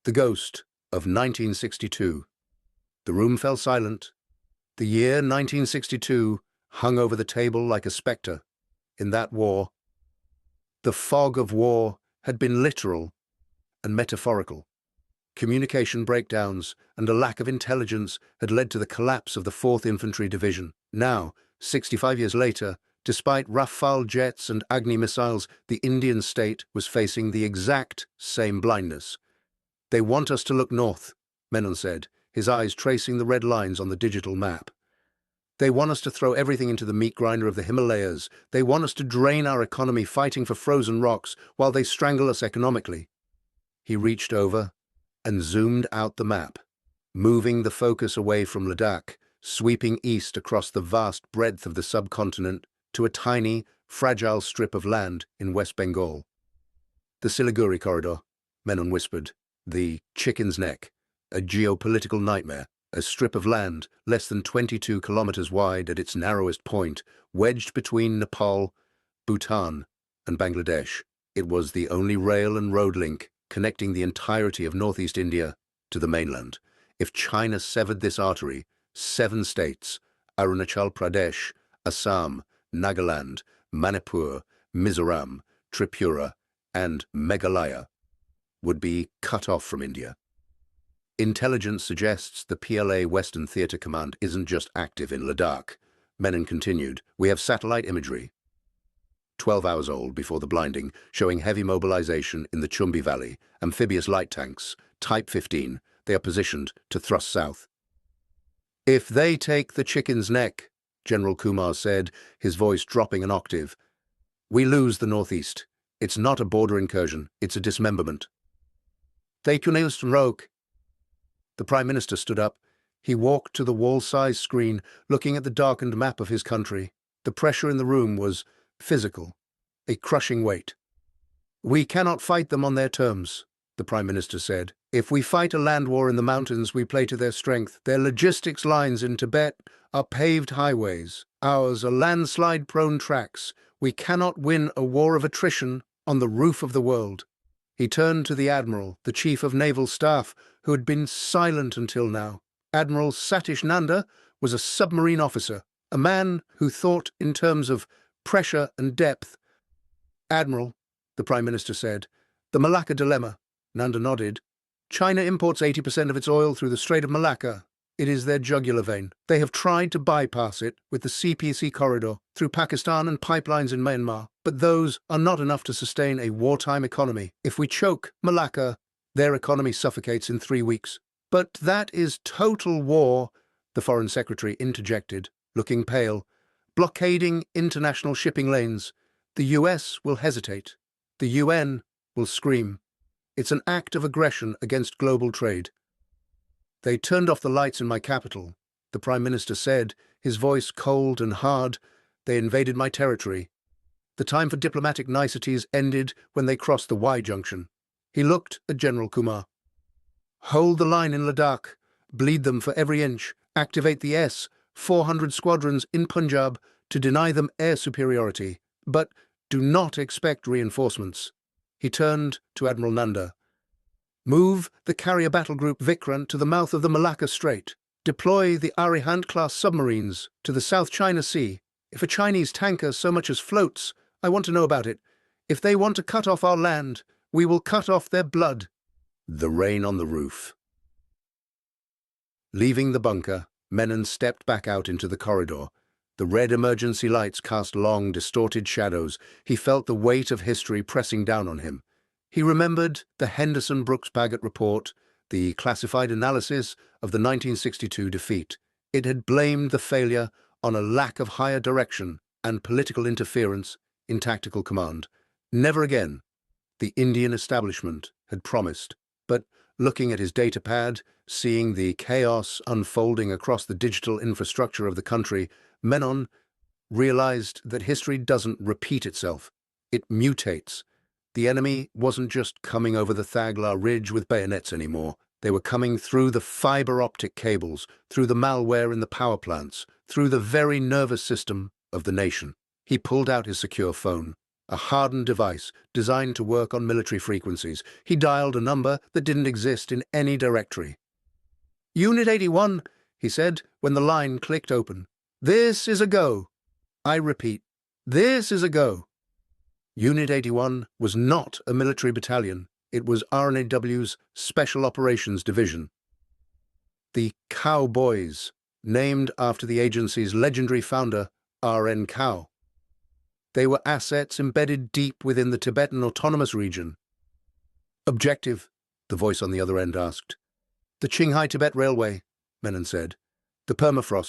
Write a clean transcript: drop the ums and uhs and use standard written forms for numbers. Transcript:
The ghost of 1962. The room fell silent. The year 1962 hung over the table like a spectre. In that war, the fog of war had been literal and metaphorical. Communication breakdowns and a lack of intelligence had led to the collapse of the 4th Infantry Division. Now, 65 years later, despite Rafale jets and Agni missiles, the Indian state was facing the exact same blindness. "They want us to look north," Menon said, his eyes tracing the red lines on the digital map. "They want us to throw everything into the meat grinder of the Himalayas. They want us to drain our economy fighting for frozen rocks while they strangle us economically." He reached over and zoomed out the map, moving the focus away from Ladakh, sweeping east across the vast breadth of the subcontinent to a tiny, fragile strip of land in West Bengal. "The Siliguri corridor," Menon whispered. "The chicken's neck, a geopolitical nightmare, a strip of land less than 22 kilometers wide at its narrowest point, wedged between Nepal, Bhutan, and Bangladesh. It was the only rail and road link connecting the entirety of northeast India to the mainland. If China severed this artery, 7 states, Arunachal Pradesh, Assam, Nagaland, Manipur, Mizoram, Tripura, and Meghalaya, would be cut off from India. Intelligence suggests the PLA Western Theatre Command isn't just active in Ladakh," Menon continued. "We have satellite imagery, 12 hours old before the blinding, showing heavy mobilization in the Chumbi Valley, amphibious light tanks, Type 15. They are positioned to thrust south." "If they take the chicken's neck," General Kumar said, his voice dropping an octave, "we lose the northeast. It's not a border incursion, it's a dismemberment." "They roke." The Prime Minister stood up. He walked to the wall-sized screen, looking at the darkened map of his country. The pressure in the room was physical, a crushing weight. "We cannot fight them on their terms," the Prime Minister said. "If we fight a land war in the mountains, we play to their strength. Their logistics lines in Tibet are paved highways. Ours are landslide-prone tracks. We cannot win a war of attrition on the roof of the world." He turned to the Admiral, the Chief of Naval Staff, who had been silent until now. Admiral Satish Nanda was a submarine officer, a man who thought in terms of pressure and depth. "Admiral," the Prime Minister said, "the Malacca dilemma." Nanda nodded. "China imports 80% of its oil through the Strait of Malacca. It is their jugular vein. They have tried to bypass it with the CPC corridor through Pakistan and pipelines in Myanmar, but those are not enough to sustain a wartime economy. If we choke Malacca, their economy suffocates in 3 weeks." "But that is total war," the Foreign Secretary interjected, looking pale. "Blockading international shipping lanes. The US will hesitate. The UN will scream. It's an act of aggression against global trade." "They turned off the lights in my capital," the Prime Minister said, his voice cold and hard. "They invaded my territory. The time for diplomatic niceties ended when they crossed the Y junction." He looked at General Kumar. "Hold the line in Ladakh. Bleed them for every inch. Activate the S-400 squadrons in Punjab to deny them air superiority. But do not expect reinforcements." He turned to Admiral Nanda. "Move the carrier battle group Vikrant to the mouth of the Malacca Strait. Deploy the Arihant-class submarines to the South China Sea. If a Chinese tanker so much as floats, I want to know about it. If they want to cut off our land, we will cut off their blood." The rain on the roof. Leaving the bunker, Menon stepped back out into the corridor. The red emergency lights cast long, distorted shadows. He felt the weight of history pressing down on him. He remembered the Henderson-Brooks-Bagot report, the classified analysis of the 1962 defeat. It had blamed the failure on a lack of higher direction and political interference in tactical command. Never again, the Indian establishment had promised. But looking at his datapad, seeing the chaos unfolding across the digital infrastructure of the country, Menon realized that history doesn't repeat itself. It mutates. The enemy wasn't just coming over the Thagla Ridge with bayonets anymore. They were coming through the fiber optic cables, through the malware in the power plants, through the very nervous system of the nation. He pulled out his secure phone. a hardened device designed to work on military frequencies. He dialed a number that didn't exist in any directory. "Unit 81, he said when the line clicked open. "This is a go." I repeat, "This is a go." Unit 81 was not a military battalion. It was RNAW's Special Operations Division. The Cowboys, named after the agency's legendary founder, R.N. Cow. They were assets embedded deep within the Tibetan Autonomous Region. "Objective?" the voice on the other end asked. "The Qinghai Tibet Railway," Menon said. "The permafrost